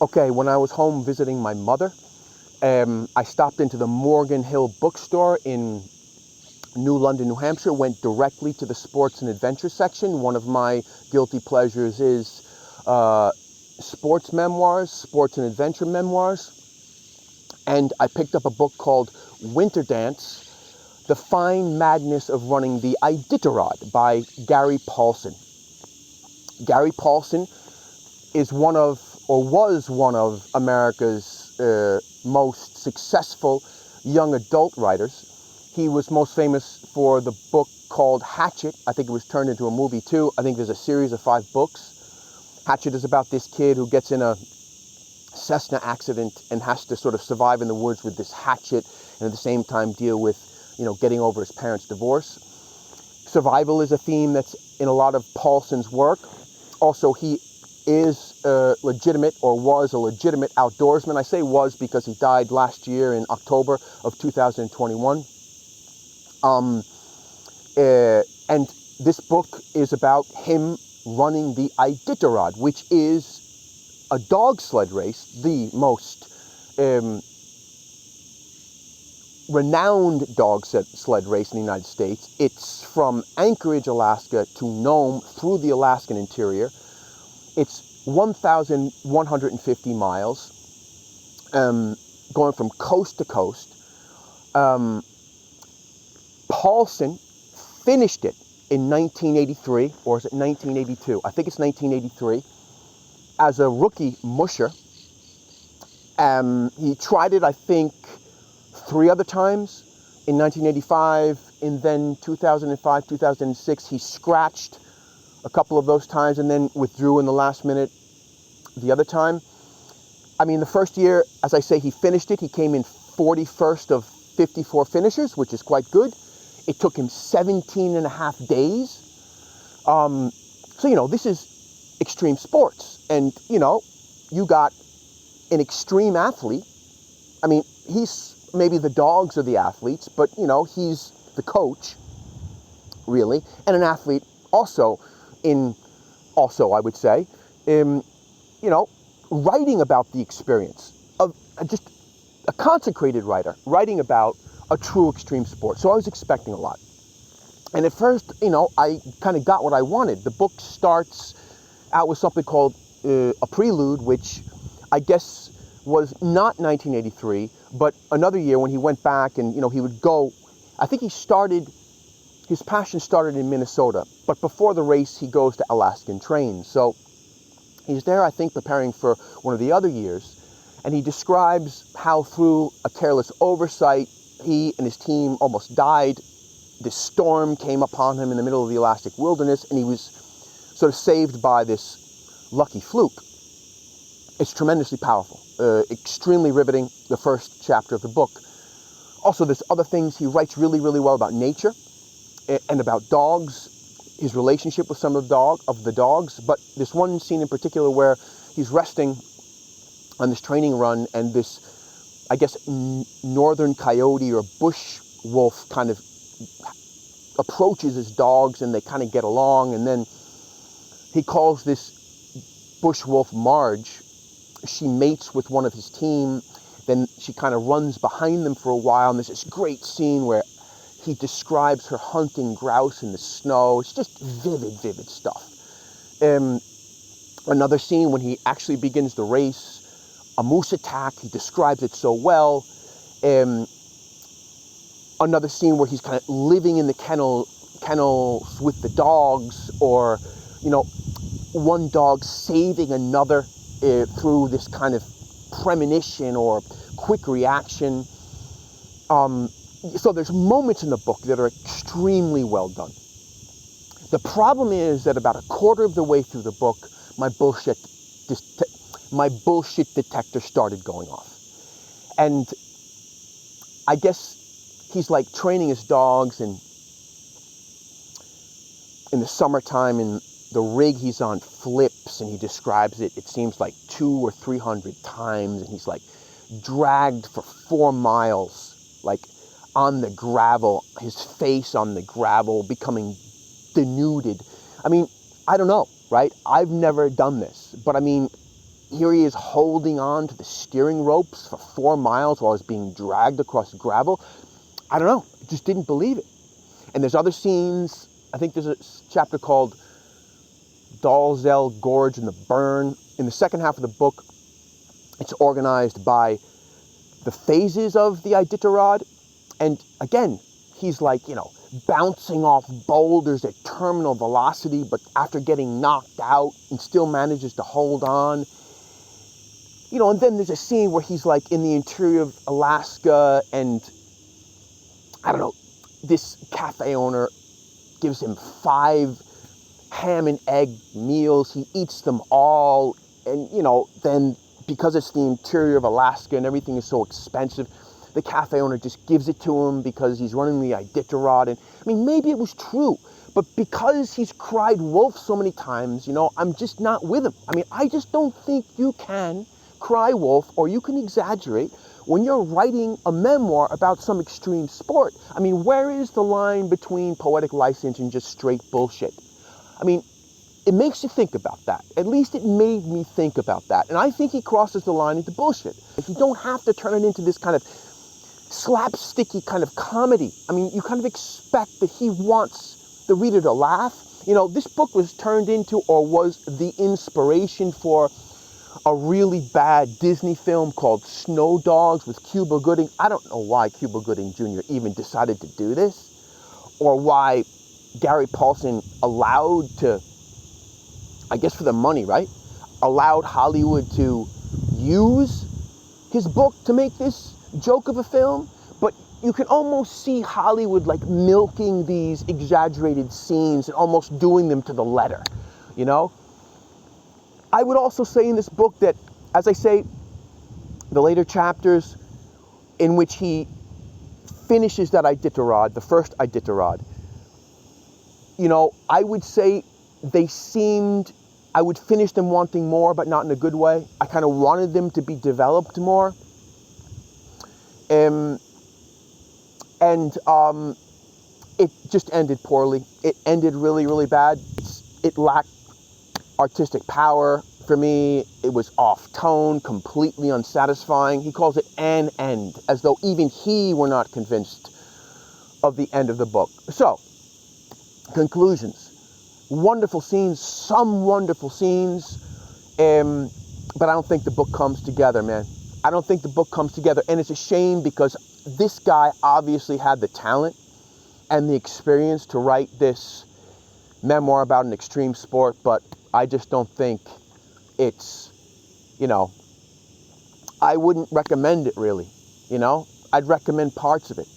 Okay, when I was home visiting my mother, I stopped into the Morgan Hill bookstore in New London, New Hampshire, went directly to the sports and adventure section. One of my guilty pleasures is sports memoirs, sports and adventure memoirs. And I picked up a book called Winterdance, The Fine Madness of Running the Iditarod by Gary Paulsen. Gary Paulsen is one of, or was one of, America's most successful young adult writers. He was most famous for the book called Hatchet. I think it was turned into a movie too. I think there's a series of 5 books. Hatchet is about this kid who gets in a Cessna accident and has to sort of survive in the woods with this hatchet and at the same time deal with, getting over his parents' divorce. Survival is a theme that's in a lot of Paulsen's work. Also, he is legitimate, or was a legitimate outdoorsman. I say was because he died last year in October of 2021. And this book is about him running the Iditarod, which is a dog sled race, the most renowned dog sled race in the United States. It's from Anchorage, Alaska to Nome through the Alaskan interior. It's 1,150 miles, going from coast to coast. Paulsen finished it in 1983, or is it 1982? I think it's 1983, as a rookie musher. He tried it, I think, 3 other times. In 1985, and then 2005, 2006, he scratched a couple of those times and then withdrew in the last minute the other time. I mean, the first year, as I say, he finished it. He came in 41st of 54 finishers, which is quite good. It took him 17 and a half days. So, this is extreme sports. And, you got an extreme athlete. I mean, he's maybe the dogs are the athletes, but, he's the coach, really. And an athlete also, I would say, writing about the experience of just a consecrated writer, writing about a true extreme sport. So I was expecting a lot. And at first, I kind of got what I wanted. The book starts out with something called a prelude, which I guess was not 1983, but another year when he went back and, he would go. I think his passion started in Minnesota, but before the race, he goes to Alaskan trains. So he's there, I think, preparing for one of the other years, and he describes how through a careless oversight, he and his team almost died. This storm came upon him in the middle of the Alaskan wilderness, and he was sort of saved by this lucky fluke. It's tremendously powerful, extremely riveting, the first chapter of the book. Also, there's other things. He writes really, really well about nature and about dogs, his relationship with some of the dogs. But there's one scene in particular where he's resting on this training run, and this, I guess, northern coyote or bush wolf kind of approaches his dogs, and they kind of get along, and then he calls this bush wolf Marge. She mates with one of his team, then she kind of runs behind them for a while, and there's this great scene where he describes her hunting grouse in the snow. It's just vivid stuff. Another scene when he actually begins the race, a moose attack, he describes it so well. Another scene where he's kind of living in the kennels with the dogs, or, one dog saving another through this kind of premonition or quick reaction. So there's moments in the book that are extremely well done. The problem is that about a quarter of the way through the book, my bullshit detector started going off. And I guess he's like training his dogs, and in the summertime, and the rig he's on flips, and he describes it, it seems like 200 or 300 times, and he's like dragged for 4 miles, like on the gravel, his face on the gravel, becoming denuded. I mean, I don't know, right? I've never done this, but I mean, here he is holding on to the steering ropes for 4 miles while he's being dragged across gravel. I don't know, I just didn't believe it. And there's other scenes. I think there's a chapter called Dalzell Gorge and the Burn. In the second half of the book, it's organized by the phases of the Iditarod. And again, he's like, you know, bouncing off boulders at terminal velocity, but after getting knocked out and still manages to hold on. You know, and then there's a scene where he's like in the interior of Alaska, and I don't know, this cafe owner gives him 5 ham and egg meals. He eats them all. And, you know, then because it's the interior of Alaska and everything is so expensive, the cafe owner just gives it to him because he's running the Iditarod. And I mean, maybe it was true, but because he's cried wolf so many times, you know, I'm just not with him. I mean, I just don't think you can cry wolf, or you can exaggerate when you're writing a memoir about some extreme sport. I mean, where is the line between poetic license and just straight bullshit? I mean, it makes you think about that. At least it made me think about that. And I think he crosses the line into bullshit. If you don't have to turn it into this kind of slapsticky kind of comedy, I mean, you kind of expect that he wants the reader to laugh. You know, this book was turned into, or was the inspiration for, a really bad Disney film called Snow Dogs with Cuba Gooding. I don't know why Cuba Gooding Jr. even decided to do this, or why Gary Paulsen allowed to, I guess for the money, right? Allowed Hollywood to use his book to make this joke of a film. But you can almost see Hollywood like milking these exaggerated scenes and almost doing them to the letter, you know? I would also say in this book that, as I say, the later chapters in which he finishes that Iditarod, the first Iditarod, you know, I would say they seemed, I would finish them wanting more, but not in a good way. I kind of wanted them to be developed more. And it just ended poorly. It ended really, really bad. It lacked artistic power. For me, it was off tone, completely unsatisfying. He calls it an end, as though even he were not convinced of the end of the book. So, conclusions. Wonderful scenes, some wonderful scenes, but I don't think the book comes together, man. I don't think the book comes together, and it's a shame because this guy obviously had the talent and the experience to write this memoir about an extreme sport, but I just don't think it's, you know, I wouldn't recommend it really, you know? I'd recommend parts of it.